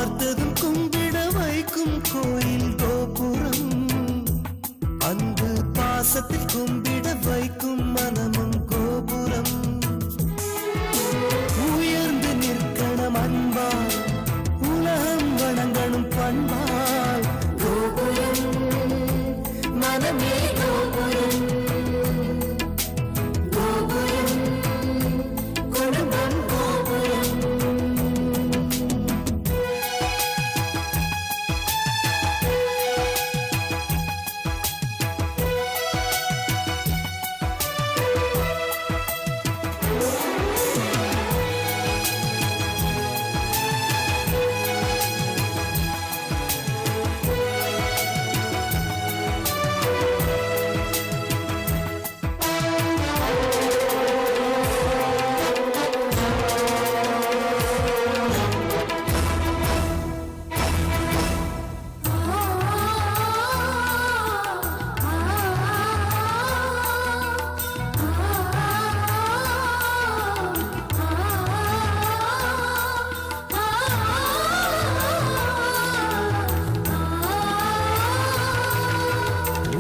பார்த்ததும் கும்பிட வைக்கும் கோயில் கோபுரம், அன்பு பாசத்தில் கும்பிட வைக்கும் மனமும் கோபுரம். உயர்ந்து நிற்கணும் அன்பால், உலகம் வணங்கணும் பண்பால். கோபுரம் மனமே கோபுரம், கோபுரம் குடும்பம் கோபுரம்.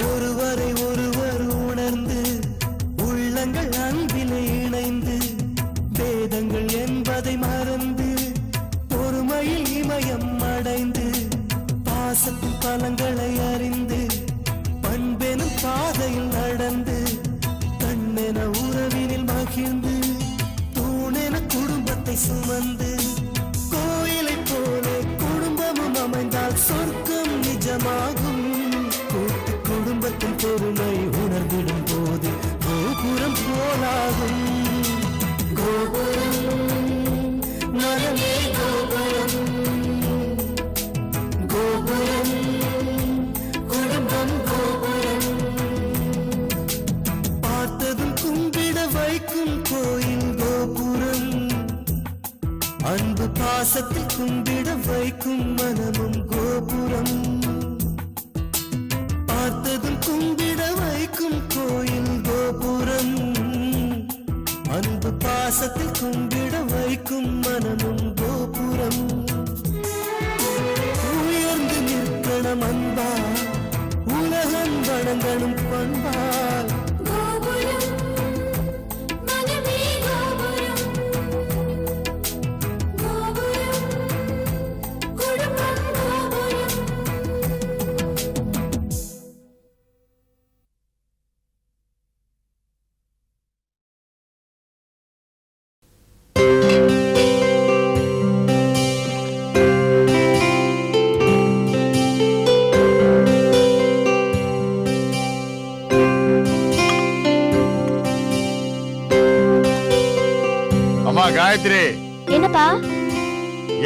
ஒருவரை ஒருவர் உணர்ந்து உள்ளங்கள் அன்பிலே இணைந்து, வேதங்கள் என்பதை மறந்து பொறுமையில் இமயம் அடைந்து, பாசத்தின் பலங்களை அறிந்து பண்பெனும் பாதையில் நடந்து, கண்ணென உறவினில் மகிழ்ந்து தூணென குடும்பத்தை சுமந்து, கோயிலை போலே குடும்பமும் அமைந்தால் சொர்க்கம் நிஜமாகும். கூட்டு குடும்பத்தின் பொறுமை உணர்ந்திடும் போது கோபுரம் போலாகும். கோபுரம் மனமே கோபுரம், கோபுரம் குடும்பம் கோபுரம். பார்த்ததும் கும்பிட வைக்கும் கோயில் கோபுரம், அன்பு பாசத்தில் கும்பிட வைக்கும் மனமும் கோபுரம். பார்த்ததும் கும்பிட வைக்கும் கோயில் கோபுரம், அன்பு பாசத்தில் கும்பிட வைக்கும் மனமும் கோபுரம். உயர்ந்து நிற்கணும் அன்பால், உலகம் வணங்கணும் பண்பால். காயத்ரி, என்னப்பா?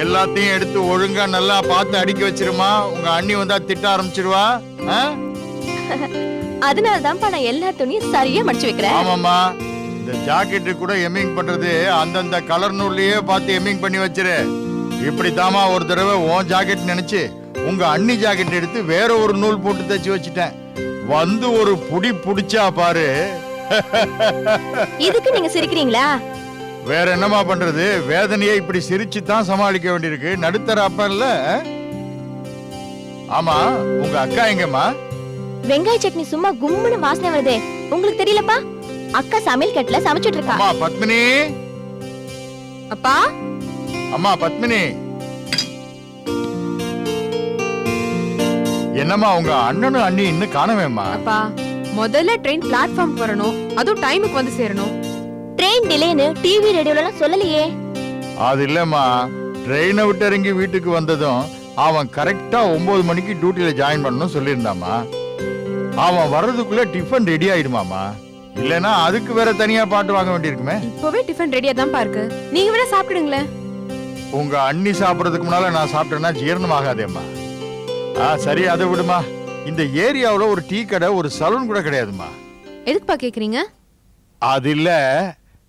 எல்லாத்தையும் எடுத்து ஒழுங்கா நல்லா பார்த்து அடுக்கி வச்சிருமா. உங்க அண்ணி வந்தா திட்ட ஆரம்பிச்சிருவா. அதனாலதான்ப்பா நான் எல்லா துணியும் சரியா மடிச்சு வைக்கிறேன். ஆமாமா, இந்த ஜாக்கெட்டு கூட எம்மிங் பண்றது அந்தந்த கலர் நூல்லயே பார்த்து எம்மிங் பண்ணி வச்சிரு. இப்படித்தாமா ஒரு தடவை உன் ஜாக்கெட் நினைச்சு உங்க அண்ணி ஜாக்கெட் எடுத்து வேற ஒரு நூல் போட்டு தச்சு வச்சுட்டேன். வந்து ஒரு புடி புடிச்சா பாரு. இதுக்கு நீங்க சிரிக்கிறீங்களா? வேற என்னமா பண்றது, வேதனையை இப்படி சிரிச்சு தான் சமாளிக்க வேண்டியிருக்கு. நடுத்தர அப்ப இல்ல. ஆமா, உங்க அக்கா எங்கம்மா? வெங்காய சட்னி சும்மா கும்முன்னு வாசனை வருதே, உங்களுக்கு தெரியலப்பா? அக்கா சமையல் கட்டுல சமைச்சிட்டு இருக்கா. அம்மா பத்மினி. அப்பா. அம்மா பத்மினி. என்னம்மா உங்க அண்ணனும் அண்ணி இன்னும் காணவேம்மா? அப்பா, முதல்ல ட்ரெயின் பிளாட்ஃபார்ம் வரணும், அதுவும் டைமுக்கு வந்து சேரணும். ட்ரெயின் டிலேன்னு டிவி ரேடியோல சொல்லலையே. அது இல்லம்மா, ட்ரெயினை விட்டு இறங்கி வீட்டுக்கு வந்ததும் அவன் கரெக்டா 9 மணிக்கு டியூட்டில ஜாயின் பண்ணணும் சொல்லியிருந்தாமா. அவன் வர்றதுக்குள்ள டிஃபன் ரெடி ஆயிடுமாமா. இல்லனா அதுக்கு வேற தனியா பாட்டு வாங்க வேண்டியிருக்குமே. இப்பவே டிஃபன் ரெடியா தான் இருக்கு, நீங்க வேணா சாப்பிடுங்களேன். உங்க அண்ணி சாப்பிடறதுக்கு முன்னால நான் சாப்பிட்டேன்னா ஜீரணம் ஆகாதேம்மா. சரி, அதை விடுமா. இந்த ஏரியாவுல ஒரு டீ கடை, ஒரு சலூன் கூட கிடையாதுமா. எதுக்குப்பா கேக்குறீங்க? அது இல்ல,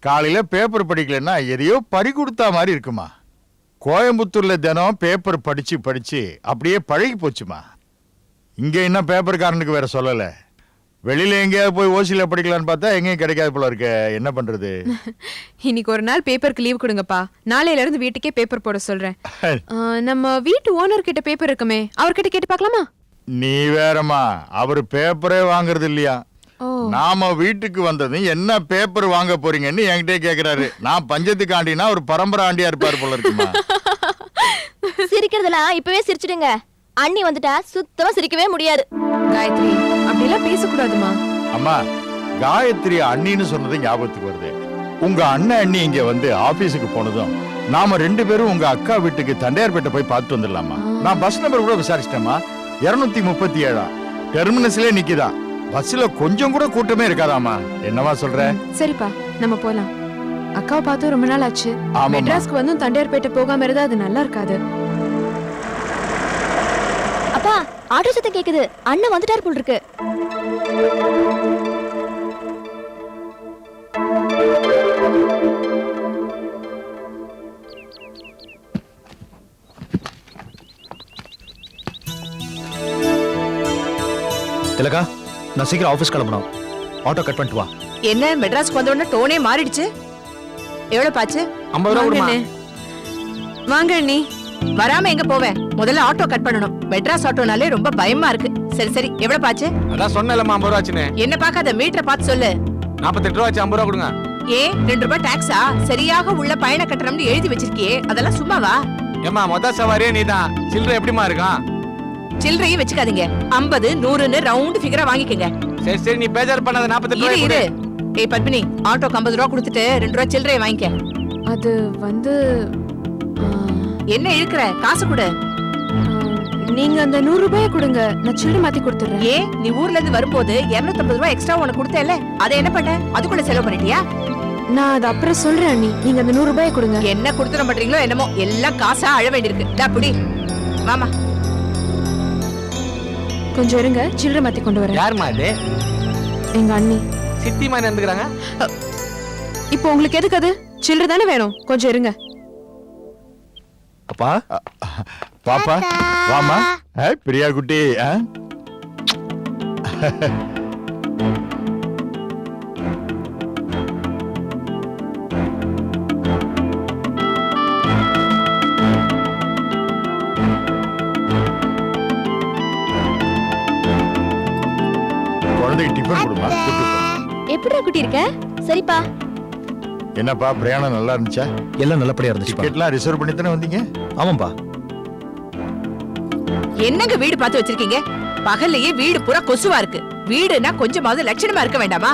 காலையில பேப்பர் படிக்கலன்னா எதையோ பறி கொடுத்தா மாதிரி இருக்குமா. கோயம்புத்தூர்ல தினம் பேப்பர் படிச்சு படிச்சு அப்படியே பழகி போச்சுமா. இங்க என்ன பேப்பர்காரனுக்கு வேற சொல்லல. வெளியில எங்கேயாவது போய் ஓசியில படிக்கலான்னு பார்த்தா எங்கேயும் கிடைக்காது போல இருக்கு. என்ன பண்றது? இன்னைக்கு ஒரு நாள் பேப்பருக்கு லீவ் கொடுங்கப்பா. நாளையில இருந்து வீட்டுக்கே பேப்பர் போட சொல்றேன். நம்ம வீட்டு ஓனர் கிட்ட பேப்பர் இருக்குமே, அவர்கிட்ட கேட்டு பார்க்கலாமா? நீ வேறம்மா, அவரு பேப்பரே வாங்குறது இல்லையா? நாம வீட்டுக்கு வந்ததும் என்ன பேப்பர் வாங்க போறீங்கன்னு என்கிட்டே கேக்குறாரு. நான் பஞ்சத்துக்கு ஆண்டினா ஒரு பரம்பரை ஆண்டியா இருப்பாரு போல இருக்குமா. சிரிக்கிறதெல்லாம் இப்பவே சிரிச்சிடுங்க. அண்ணி வந்துட்டா சுத்தமா சிரிக்கவே முடியாது. காயத்ரி, அப்படிலாம் பேசக்கூடாதுமா. அம்மா, காயத்ரி அண்ணின்னு சொன்னது ஞாபகத்துக்கு வருது. உங்க அண்ணன் அண்ணி இங்க வந்து ஆபீஸுக்கு போனதும் நாம 2 பேரும் உங்க அக்கா வீட்டுக்கு தண்டையார்பேட்டை போய் பார்த்துட்டு வந்துடலாமா? நான் பஸ் நம்பர் கூட விசாரிச்சிட்டேமா. 237 டெர்மினஸ்லயே நிக்குதா. பஸ்ல கொஞ்சம் கூட கூட்டமே இருக்காதாமா. என்னவா சொல்ற? சரிப்பா, நம்ம போலாம். அக்காவை பார்த்து ரொம்ப நாள் ஆச்சு. மெட்ராஸ்க்கு வந்து தண்டையார்பேட்டை போகாம இருந்தா அது நல்லா இருக்காது. அப்பா, ஆட்டோ சத்தம் கேக்குது. அண்ணன் வந்துட்டார் போல் இருக்கு. திலகா, நான் சீக்கிரம் ஆபீஸ் கிளம்பணும். ஆட்டோ கட் பண்ணிட்டு வா. என்ன மெட்ராஸ்க்கு வந்த உடனே டோனே மாறிடுச்சு? எவ்வளவு பாச்சு? 50 ரூபா கொடுமா. வாங்க அண்ணி. வராம எங்க போவேன்? முதல்ல ஆட்டோ கட் பண்ணணும். மெட்ராஸ் ஆட்டோனாலே ரொம்ப பயமா இருக்கு. சரி சரி, எவ்வளவு பாச்சு? அதான் சொன்னேன்லமா 50 ரூபா ஆச்சுன்னு. என்ன பார்க்காத, மீட்டரை பார்த்து சொல்லு. 48 ரூபா ஆச்சு, 50 ரூபா கொடுங்க. ஏன் 2 ரூபாய் டாக்ஸா? சரியாக உள்ள பயண கட்டணம்னு எழுதி வச்சிருக்கியே, அதெல்லாம் சும்மாவா? ஏமா, மொத சவாரியே நீதான். சில்லறை எப்படிமா இருக்கான்? சில்லறையும் வச்சுக்காதீங்க. 50, 100ன்னு ரவுண்ட் ஃபிகரா வாங்கிக்கங்க. சரி சரி, நீ பேஜார் பண்ணாத. 48 இரு ரூபாய் இரு. கொடு. ஏய் பத்மினி, ஆட்டோக்கு 50 ரூபா கொடுத்துட்டு 2 ரூபாய் சில்லறையை வாங்கிக்க. அது வந்து என்ன இழுக்கிற? காசு கொடு. நீங்க அந்த 100 ரூபாயை கொடுங்க, நான் சில்லறை மாத்தி கொடுத்துறேன். ஏன் நீ ஊர்ல இருந்து வரும்போது 250 ரூபாய் எக்ஸ்ட்ரா உனக்கு கொடுத்தேல, அதை என்ன பண்ண? அதுக்குள்ள செலவு பண்ணிட்டியா? நான் அது அப்புறம் சொல்றேன் அண்ணி. நீங்க அந்த 100 ரூபாயை கொடுங்க. என்ன கொடுத்துட மாட்டீங்களோ என்னமோ, எல்லாம் காசா அழ வேண்டியிருக்கு. டா புடி மாமா. கொஞ்சம் இருங்க, சில்லறை மாத்தி கொண்டு வரேன். யாருமா இது? எங்க அண்ணி. சித்தி மாதிரி இருந்துக்கிறாங்க. இப்போ உங்களுக்கு எதுக்கு அது? சில்லறை தானே வேணும். கொஞ்சம் இருங்க. அப்பா, பாப்பா வாமா. பிரியா குட்டி. குழந்தைக்கு டிஃபன் கொடுமா. எப்படிடா குட்டி இருக்க? சரிப்பா. என்னப்பா, பிரயாணம் நல்லா இருந்துச்சா? எல்லாம் நல்லபடியா இருந்துச்சு. டிக்கெட்லாம் ரிசர்வ் பண்ணி தானே வந்தீங்க? ஆமாப்பா. என்னங்க வீடு பார்த்து வச்சிருக்கீங்க? பகல்லையே வீடு பூரா கொசுவா இருக்கு. வீடுனா கொஞ்சமாவது லட்சணமா இருக்க வேண்டாமா?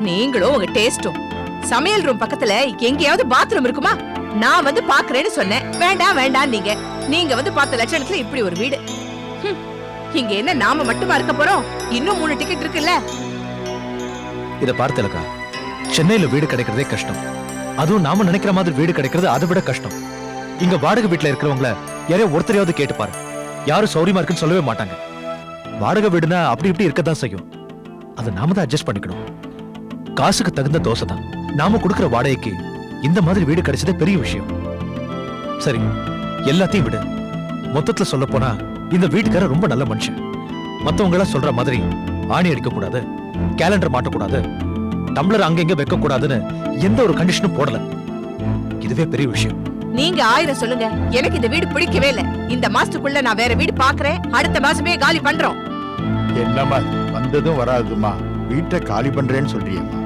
நீங்களும் உங்க டேஸ்டும். சமையல் ரூம் பக்கத்துல எங்கேயாவது பாத்ரூம் இருக்குமா? நான் வந்து பாக்குறேன்னு சொன்னேன். வேண்டாம் வேண்டாம் நீங்க. நீங்க வந்து பார்த்த லட்சணத்துல இப்படி ஒரு வீடு. இங்க என்ன நாம மட்டுமா இருக்க போறோம்? இன்னும் 3 டிக்கெட் இருக்குல்ல. இத பார்த்தலக்கா, சென்னையில வீடு கிடைக்கிறதே கஷ்டம். அதுவும் நாம நினைக்கிற மாதிரி வீடு கிடைக்கிறது அதை விட கஷ்டம். இங்க வாடகை வீட்டுல இருக்கிறவங்கள யாரையோ ஒருத்தரையாவது கேட்டு பாரு. யாரும் சௌரியமா இருக்குன்னு சொல்லவே மாட்டாங்க. வாடகை வீடுனா அப்படி இப்படி இருக்கதான் செய்யும். அதை நாம தான் அட்ஜஸ்ட் பண்ணிக்கணும். காசுக்கு தகுந்த தோசை தான். நாம கொடுக்கிற வாடகைக்கு இந்த மாதிரி வீடு கிடைச்சதே பெரிய விஷயம். சரி, எல்லாத்தையும் விடு. மொத்தத்துல சொல்ல போனா இந்த வீட்டுக்காரர் ரொம்ப நல்ல மனுஷன். மத்தவங்க எல்லாம் சொல்ற மாதிரி ஆணி அடிக்க கூடாது, கேலண்டர் மாட்டக்கூடாது, டம்ளர் அங்கங்க வைக்க கூடாதுன்னு எந்த ஒரு கண்டிஷனும் போடல. இதுவே பெரிய விஷயம். நீங்க 1000 சொல்லுங்க, எனக்கு இந்த வீடு பிடிக்கவே இல்ல. இந்த மாசத்துக்குள்ள நான் வேற வீடு பாக்குறேன். அடுத்த மாசமே காலி பண்றோம். என்னம்மா, வந்ததும் வராதுமா வீட்டை காலி பண்றேன்னு சொல்றியம்மா.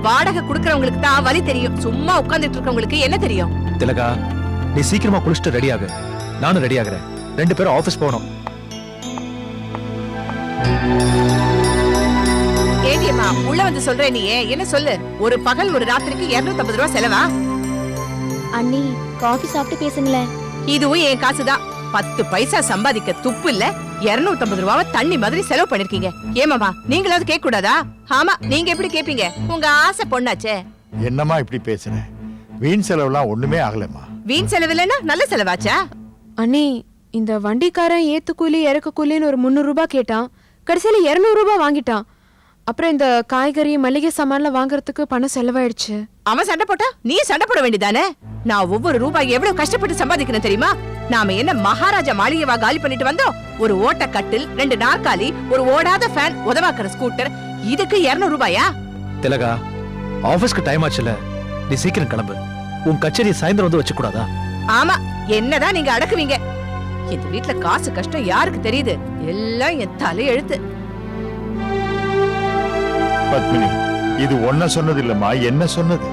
வாடகை குடுக்கறவங்களுக்கு தான் வலி தெரியும். சும்மா உட்கார்ந்துட்டு இருக்கவங்களுக்கு என்ன தெரியும்? திலகா, நீ சீக்கிரமா குளிச்சுட்டு ரெடி ஆகு. நானும் ரெடி ஆகுறேன். 2 பேரும் ஆபீஸ் போகணும். ஏடியம்மா, உள்ள வந்து சொல்றேன். நீ என்ன சொல்லு? ஒரு பகல் ஒரு ராத்திரிக்கு 250 ரூபாய் செலவா? அண்ணி, காஃபி சாப்பிட்டு பேசுங்களேன். இதுவும் என் காசுதான். 10 பைசா சம்பாதிக்க துப்பு இல்ல. 250 ரூபாவை தண்ணி மாதிரி செலவு பண்ணிருக்கீங்க. ஏமாமா, நீங்களாவது கேட்க கூடாதா? ஆமா, நீங்க எப்படி கேப்பீங்க? உங்க ஆசை பொண்ணாச்சே. என்னம்மா இப்படி பேசுற? வீண் செலவுலாம் ஒண்ணுமே ஆகலம்மா. வீண் செலவு இல்லைன்னா நல்ல செலவாச்சா? அண்ணி, இந்த வண்டிக்காரன் ஏத்து கூலி இறக்க கூலின்னு ஒரு 300 ரூபாய் கேட்டான். கடைசியில 200 ரூபாய் வாங்கிட்டான். அப்புறம் இந்த காய்கறி மளிகை சாமான்ல வாங்குறதுக்கு பணம் செலவாயிடுச்சு. அவன் சண்டை போட்டா நீ சண்டை போட வேண்டியதானே? நான் ஒவ்வொரு ரூபாய் எவ்வளவு கஷ்டப்பட்டு சம்பாதிக்கிறேன் தெரியுமா? நாம என்ன மகாராஜா மாளிகைவா காலி பண்ணிட்டு வந்தோம்? ஒரு ஓட்ட கட்டில், 2 நாற்காலி, ஒரு ஓடாத ஃபேன், உதவாக்குற ஸ்கூட்டர், இதுக்கு 200 ரூபாயா? திலகா, ஆபீஸ்க்கு டைம் ஆச்சுல, நீ சீக்கிரம் கிளம்பு. உன் கச்சேரி சாயந்தரம் வந்து வச்சு கூடாதா? ஆமா, என்னதான் நீங்க அடக்குவீங்க? இந்த வீட்ல காசு கஷ்டம் யாருக்கு தெரியுது? எல்லாம் என் தலை எழுத்து. பத்மினி, இது ஒன்ன சொன்னது இல்லம்மா, என்ன சொன்னது?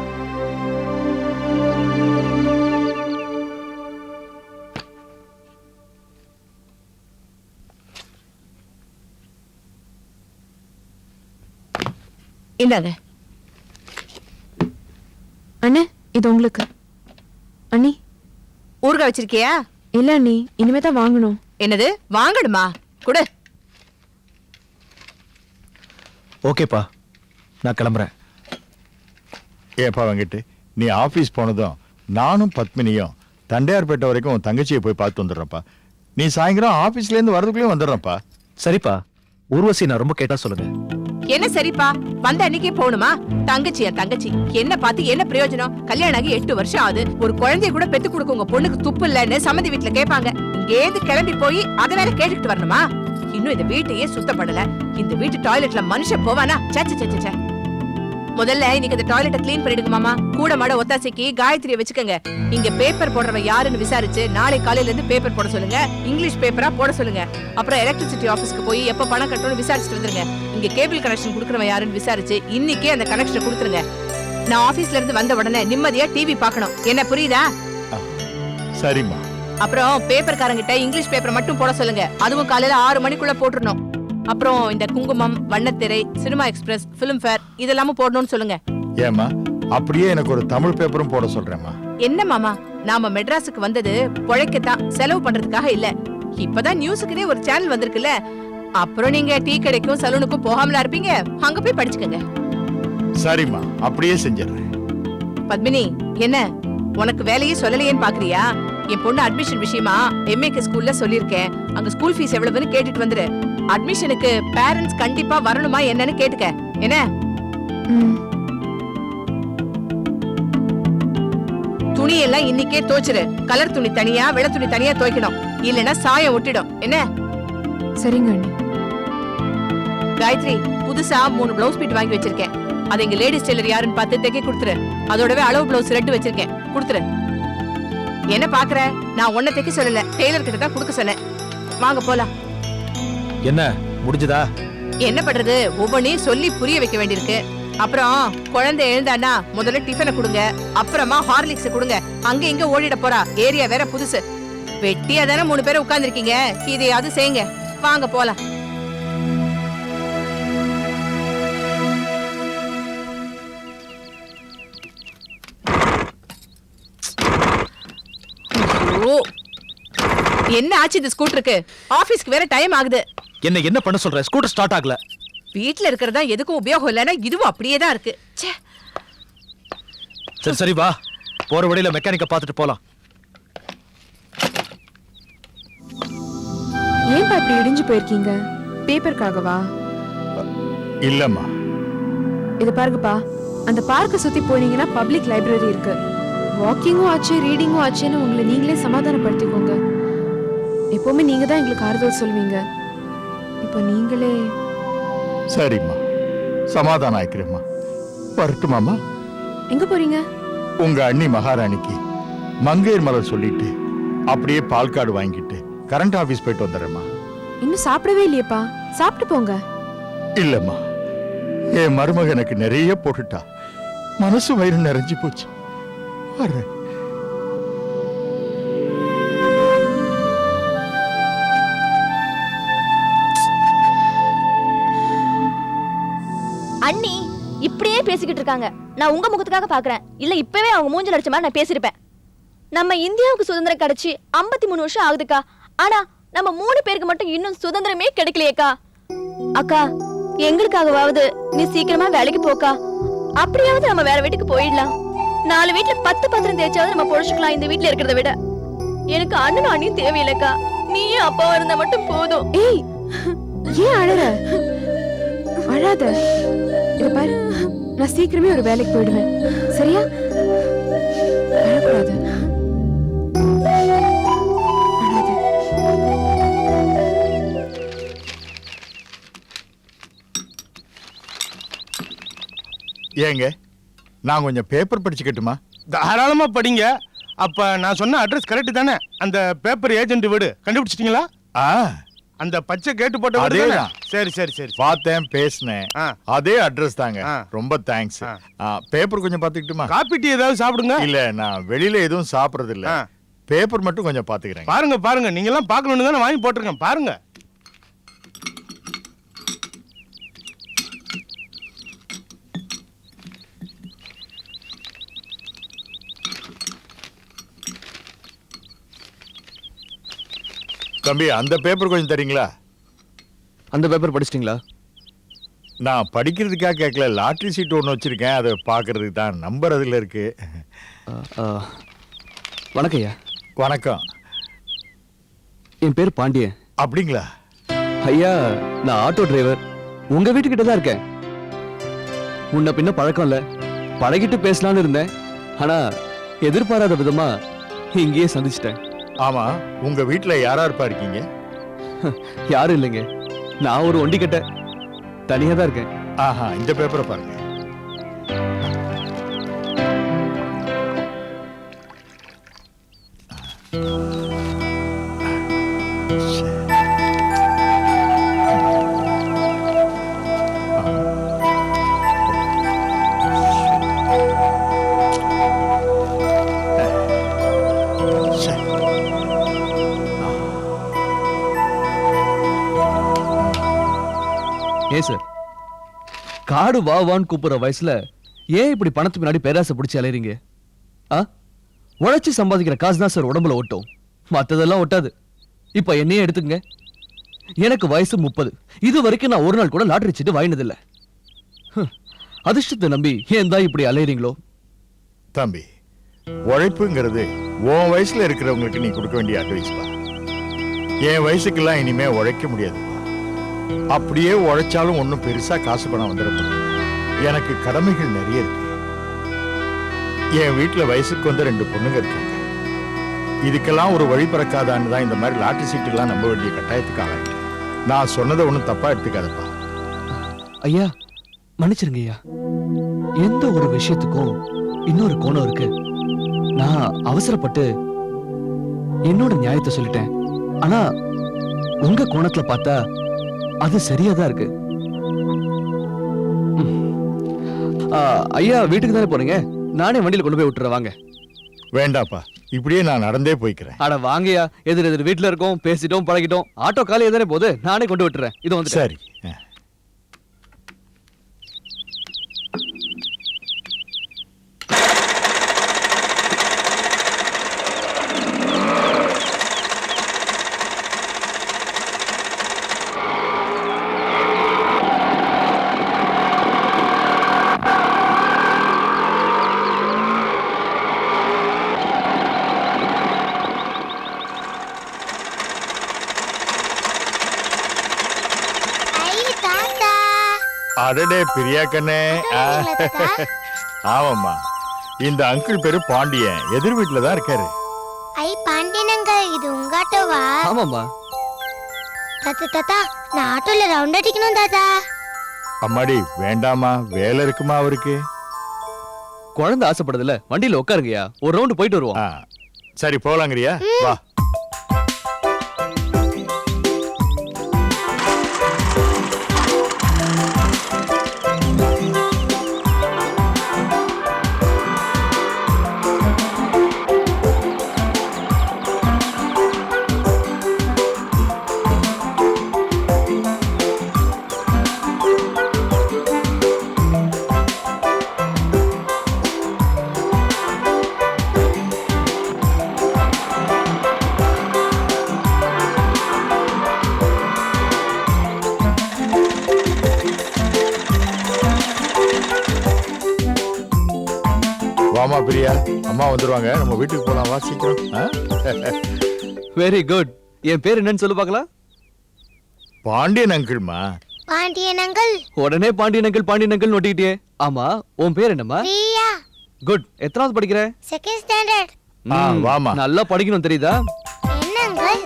இந்தாங்க. அண்ணே, இது உங்களுக்கு. அண்ணி, ஊறுகாய் வச்சிருக்கியா? இல்ல அண்ணி, இனிமே தான் வாங்கணும். என்னது வாங்கணுமா? குடு. ஓகேப்பா, நான் கிளம்புறேன். ஏப்பா வெங்கட்டு, நீ ஆபீஸ் போனதும் நானும் பத்மினியும் தண்டையார்பேட்டை வரைக்கும் உன் தங்கச்சியை போய் பார்த்து வந்துடுறப்பா. நீ சாயந்தரம் ஆபீஸ்ல இருந்து வரதுக்குள்ளேயும் வந்துடுறப்பா. சரிப்பா, ஊர்வசி நான் ரொம்ப கேட்டா சொல்லுங்க. என்ன சரிப்பா, வந்த அன்னைக்கே போகணுமா? தங்கச்சியா தங்கச்சி, என்ன பார்த்து என்ன பிரயோஜனம்? கல்யாணம் ஆகி 8 வருஷம் ஆகுது. ஒரு குழந்தைய கூட பெத்து கொடுக்க உங்க பொண்ணுக்கு துப்பு இல்லன்னு சம்மந்தி வீட்டுல கேட்பாங்க. இங்கேருந்து கிளம்பி போய் அத வேற கேட்டுக்கிட்டு வரணுமா? இன்னும் இந்த வீட்டையே சுத்தப்படல. இந்த வீட்டு டாய்லெட்ல மனுஷன் போவானா? சே. முதல்ல இன்னைக்கு இந்த டாய்லெட்டை க்ளீன் பண்ணிடுங்க மாமா. கூட மாட ஒத்தாசைக்கு காயத்ரியை வச்சுக்கோங்க. இங்க பேப்பர் போடுறவன் யாருன்னு விசாரிச்சு நாளை காலையில இருந்து பேப்பர் போட சொல்லுங்க. இங்கிலீஷ் பேப்பரா போட சொல்லுங்க. அப்புறம் எலக்ட்ரிசிட்டி ஆபீஸ்க்கு போய் எப்ப பணம் கட்டணும்னு விசாரிச்சுட்டு வந்துருங்க. இங்க கேபிள் கனெக்ஷன் குடுக்கறவன் யாருன்னு விசாரிச்சு இன்னைக்கே அந்த கனெக்ஷனை கொடுத்துருங்க. நான் ஆபீஸ்ல இருந்து வந்த உடனே நிம்மதியா டிவி பார்க்கணும். என்ன புரியுதா? சரிம்மா. அப்புறம் பேப்பர் காரங்கிட்ட இங்கிலீஷ் பேப்பர் மட்டும் போட சொல்லுங்க. அதுவும் காலையில 6 மணிக்குள்ள போட்டுறணும். அப்புறம் இந்த குங்குமம், வண்ணத்திரை, சினிமா எக்ஸ்பிரஸ், பிலிம் ஃபேர் இதெல்லாமும் போடணும்னு சொல்லுங்க. ஏமா, அப்படியே எனக்கு ஒரு தமிழ் பேப்பரும் போட சொல்றேம்மா. என்ன மாமா, நாம மெட்ராஸுக்கு வந்தது பொழைக்கத்தான், செலவு பண்றதுக்காக இல்ல. இப்பதான் நியூஸுக்குனே ஒரு சேனல் வந்திருக்குல்ல. அப்புறம் நீங்க டீ கடைக்கும் சலூனுக்கும் போகாமலா இருப்பீங்க. அங்க போய் படிச்சுக்கங்க. சரிம்மா, அப்படியே செஞ்சிடறேன். பத்மினி, என்ன உனக்கு வேலையே சொல்லலையேன்னு பாக்குறியா? என் பொண்ணு அட்மிஷன் விஷயமா எம்ஏகே ஸ்கூல்ல சொல்லிருக்கேன். அங்க ஸ்கூல் ஃபீஸ் எவ்வளவுன்னு கேட்டுட்டு வந்துரு. அட்மிஷனுக்கு பேரண்ட்ஸ் கண்டிப்பா வரணுமா என்னன்னு கேட்டுக்க. என்ன? துணி எல்லாம் இன்னைக்கே துவைச்சிரு. கலர் துணி தனியா, வெள்ளை துணி தனியா துவைக்கணும். இல்லனா சாயம் ஒட்டிடும். என்ன? சரிங்க அண்ணி. காயத்ரி, புதுசா 3 பிளவுஸ் பீட் வாங்கி வச்சிருக்கேன். அது எங்க லேடிஸ் டெய்லர் யாருன்னு பார்த்து தைக்க கொடுத்துரு. அதோடவே அளவு பிளவுஸ் ரெட் வச்சிருக்கேன், கொடுத்துரு. என்ன பாக்குற? நான் உன்னை தைக்க சொல்லல, டெய்லர் கிட்ட தான் கொடுக்க சொன்னேன். வாங்க போலாம். என்ன முடிஞ்சதா? என்ன பண்றது, ஒவ்வொன்னையும் சொல்லி புரிய வைக்க வேண்டியிருக்கு. அப்புறம் குழந்தை எழுந்தானா முதல்ல டிஃபனை கொடுங்க, அப்புறமா ஹார்லிக்ஸ் கொடுங்க. அங்க இங்க ஓடிட போறா. ஏரியா வேற புதுசு. வெட்டியா தானே 3 பேரும் உட்கார்ந்துருக்கீங்க. இதையாவது செய்யுங்க. வாங்க போலாம். என்ன ஆச்சு இந்த ஸ்கூட்டருக்கு? ஆபீஸ்க்கு வேற டைம் ஆகுது. என்ன பண்ண சொல்ற? ஸ்கூட்டர் ஸ்டார்ட் ஆகல. வீட்ல இருக்கிறதா எதுக்கும் உபயோகம் இல்லைன்னா இதுவும் அப்படியே தான் இருக்கு. சரி வா, போற வழியில மெக்கானிக்க பார்த்துட்டு போலாம். ஏன்பா இப்படி இடிஞ்சு போயிருக்கீங்க? பேப்பருக்காகவா? இல்லம்மா. இது பாருங்கப்பா, அந்த பார்க்க சுத்தி போனீங்கன்னா பப்ளிக் லைப்ரரி இருக்கு. வாக்கிங்கும் ஆச்சு, ரீடிங்கும் ஆச்சுன்னு உங்களை நீங்களே சமாதானப்படுத்திக்கோங்க. எப்பவுமே நீங்க தான் எங்களுக்கு ஆறுதல் சொல்வீங்க. இப்போ நீங்களே. சரிம்மா, சமாதானம் ஆயிக்கிறேம்மா. வரட்டுமாமா? எங்க போறீங்க? உங்க அண்ணி மகாராணிக்கு மங்கையர் மலர் சொல்லிட்டு அப்படியே பால்கார்டு வாங்கிட்டு கரண்ட் ஆபீஸ் போயிட்டு வந்துடுறேம்மா. இன்னும் சாப்பிடவே இல்லையப்பா, சாப்பிட்டு போங்க. இல்லம்மா, என் மருமக எனக்கு நிறைய போட்டுட்டா. மனசு வயிறு நிறைஞ்சு போச்சு. வர்றேன். அண்ணி இப்படியே பேசிக்கிட்டு இருக்காங்க. நான் உங்க முகத்துக்காக பாக்குறேன். இல்ல இப்பவே அவங்க மூஞ்சில அடிச்ச மாதிரி நான் பேசிருப்பேன். நம்ம இந்தியாவுக்கு சுதந்திரம் கிடைச்சி 53 வருஷம் ஆகுதுக்கா. ஆனா நம்ம 3 பேருக்கு மட்டும் இன்னும் சுதந்திரமே கிடைக்கலையேக்கா. அக்கா, எங்களுக்காகவாவது நீ சீக்கிரமா வேலைக்கு போக்கா. அப்படியாவது நம்ம வேற வீட்டுக்கு போயிடலாம். 4 வீட்டுல 10 பத்திரம் தேய்ச்சாவது நம்ம பொழைச்சுக்கலாம் இந்த வீட்டுல இருக்கிறத விட. எனக்கு அண்ணனும் அண்ணியும் தேவையில்லைக்கா. நீயும் அப்பா இருந்தா மட்டும் போதும். ஏய், ஏன் அழற? அழாத. இத பாரு, நான் சீக்கிரமே ஒரு வேலைக்கு போயிடுவேன். சரியா? அழக்கூடாது. அழாத. ஏங்க நான் கொஞ்சம் பேப்பர் படிச்சுக்கட்டுமா? தாராளமா படிங்க. அப்ப நான் சொன்ன அட்ரஸ் கரெக்ட் தானே? அந்த பேப்பர் ஏஜென்ட் வீடு கண்டுபிடிச்சிட்டீங்களா? ஆ அந்த பச்சை கேட்டு போட்ட வீடு தானே? அதேதான். சரி சரி சரி. பார்த்தேன், பேசினேன். ஆ. அதே அட்ரஸ் தாங்க. ஆ. ரொம்ப தேங்க்ஸ். ஆ. பேப்பர் கொஞ்சம் பார்த்துக்கிட்டுமா? காப்பி டீ ஏதாவது சாப்பிடுங்க. இல்ல நான் வெளியில எதுவும் சாப்பிடுறது இல்ல. ஆ. பேப்பர் மட்டும் கொஞ்சம் பாத்துக்கிறேன். பாருங்க பாருங்க, நீங்க எல்லாம் பார்க்கணும்னு தானே வாங்கி போட்டிருக்கேன். பாருங்க. தம்பி அந்த பேப்பர் கொஞ்சம் தரீங்களா? அந்த பேப்பர் படிச்சிட்டீங்களா? நான் படிக்கிறதுக்காக கேட்கல, லாட்ரி சீட் ஒன்று வச்சிருக்கேன், அதை பார்க்கறதுக்கு தான். நம்பர் அதில் இருக்கு. வணக்கம் ஐயா. வணக்கம். என் பேர் பாண்டியன். அப்படிங்களா? ஐயா நான் ஆட்டோ டிரைவர். உங்க வீட்டுக்கிட்ட தான் இருக்கேன். முன்ன பின்ன பழக்கம் இல்ல, பழகிட்டு பேசலாம்னு இருந்தேன். ஆனா எதிர்பாராத விதமா இங்கேயே சந்திச்சிட்டேன். ஆமா, உங்க வீட்டுல யாரா இருக்கீங்க? யாரும் இல்லைங்க, நான் ஒரு ஒண்டி கட்ட தனியா தான் இருக்கேன். ஆஹா, இந்த பேப்பரை பாருங்க. ஏன் சார், காடு வா வான்னு கூப்பிடுற வயசுல ஏன் இப்படி பணத்து பின்னாடி பேராசை பிடிச்சி அலையறீங்க? உழைச்சி சம்பாதிக்கிற காசு தான் சார் உடம்புல ஒட்டும், மத்ததெல்லாம் ஒட்டாது. இப்ப என்னையே எடுத்துங்க. எனக்கு வயசு 30. இது வரைக்கும் நான் ஒரு நாள் கூட லாட்டரி சீட்டு வாங்கினதில்ல. அதிர்ஷ்டத்தை நம்பி ஏன் தான் இப்படி அலையறீங்களோ? தம்பி, உழைப்புங்கிறது உன் வயசுல இருக்கிறவங்களுக்கு நீ கொடுக்க வேண்டிய அட்வைஸ் பா. என் வயசுக்கெல்லாம் இனிமே உழைக்க முடியாதுப்பா. அப்படியே உழைச்சாலும் ஒன்றும் பெருசா காசு பணம் வந்துடப்படும். எனக்கு கடமைகள் நிறைய இருக்கு. என் வீட்டுல வயசுக்கு வந்து 2 பொண்ணுங்க இருக்காங்க. இதுக்கெல்லாம் ஒரு வழி பிறக்காதான்னு தான் இந்த மாதிரி லாட்டரி சீட்டுலாம் நம்ப வேண்டிய கட்டாயத்துக்கு ஆளாயிட்டேன். நான் சொன்னதை ஒன்றும் தப்பா எடுத்துக்காதப்பா. ஐயா மன்னிச்சிருங்க ஐயா, எந்த ஒரு விஷயத்துக்கும் இன்னொரு கோணம் இருக்கு. நான் அவசரப்பட்டு என்னோட நியாயத்தை சொல்லிட்டேன். ஆனா உங்க கோணத்துல பார்த்தா அது சரியாதான் இருக்கு. ஐயா வீட்டுக்கு தானே போறீங்க, நானே வண்டியில கொண்டு போய் விட்டுறேன். வாங்க. வேண்டாப்பா, இப்படியே நான் நடந்தே போய்க்கிறேன். அட வாங்கய்யா, எதிர் வீட்டுல இருக்கோம், பேசிட்டோம் பழகிட்டோம். ஆட்டோ காலையே தானே போகுது, நானே கொண்டு விட்டுறேன். இது வந்து சரி. அடடே பிரியா கண்ணே. ஆமாம்மா, இந்த அங்கிள் பேரு பாண்டியன், எதிர் வீட்டுல தான் இருக்காரு. ஐ பாண்டியனங்க, இது உங்க ஆட்டோவா? ஆமாம்மா. தாத்தா தாத்தா, நான் ஆட்டோல ரவுண்ட் அடிக்கணும் தாத்தா. அம்மாடி வேண்டாமா, வேலை இருக்குமா அவருக்கு? குழந்தை ஆசைப்படுதுல, வண்டியில உட்காருங்கய்யா, ஒரு ரவுண்ட் போயிட்டு வருவோம். சரி போலாங்கறியா, வா. வாமா பிரியா, அம்மா வந்துருவாங்க, நம்ம வீட்டுக்கு போலாம், வா சீக்கிரம். Very good. என் பேர் என்னன்னு சொல்லு பார்க்கலாம். பாண்டியன் அங்கிள்மா. பாண்டியன் அங்கிள். உடனே பாண்டியன் அங்கிள் பாண்டியன் அங்கிள் நோட்டிக்கிட்டே. ஆமா, உன் பேர் என்னம்மா? பிரியா. குட். எத்தனாவது படிக்கிற? Second standard. வாமா. நல்லா படிக்கணும் தெரியுதா? என்ன அங்கிள்,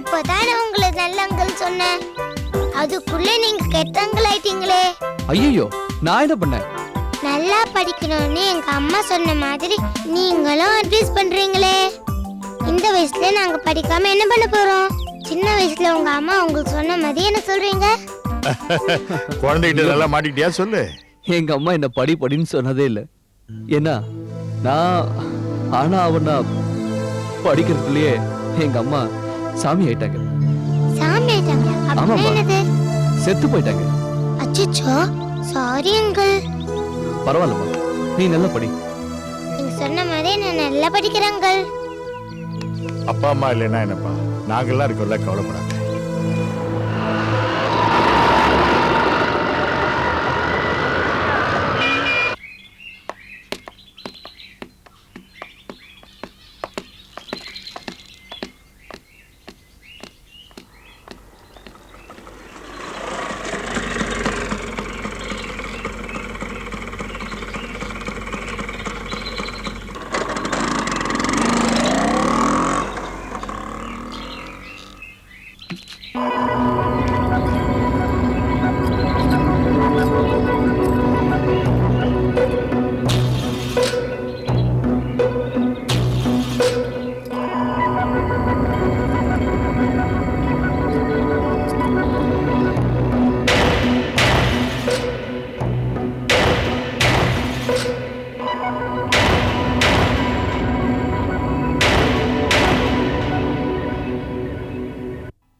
இப்போதானே உங்களை நல்ல அங்கிள் சொன்னேன், அதுக்குள்ள நீங்க கெட்ட அங்கிள் ஆயிட்டீங்களே. ஐயோ, நான் என்ன பண்ணேன்? நல்லா படிக்கணும்னு எங்க அம்மா சொன்ன மாதிரி நீங்களும் அட்வைஸ் பண்றீங்களே. இந்த வயசுல நாங்க படிக்காம என்ன பண்ண போறோம்? சின்ன வயசுல உங்க அம்மா உங்களுக்கு சொன்ன மாதிரி என்ன சொல்றீங்க? குழந்தைகிட்ட நல்லா மாட்டிக்கிட்டியா சொல்லு. எங்க அம்மா என்ன படின்னு சொன்னதே இல்ல. ஏன்னா அவன் படிக்கிறதுலயே எங்க அம்மா சாமி ஆயிட்டாங்க. சாமி ஆயிட்டாங்க? ஆமாம்மா. அப்படின்னா என்னது? செத்து போயிட்டாங்க. அச்சச்சோ, சாரி அங்கிள். பரவாயில்லம்மா, நீ நல்லா படி. நீங்க சொன்ன மாதிரி நான் நல்லா படிக்கிறேன் அங்கிள். அப்பா அம்மா இல்லைன்னா என்னப்பா, நாங்கெல்லாம் இருக்கோம்ல, கவலைப்படாத.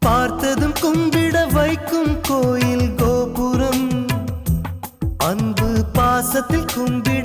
பார்த்ததும் கும்பிட வைக்கும் கோயில் கோபுரம், அன்பு பாசத்தில் கும்பிட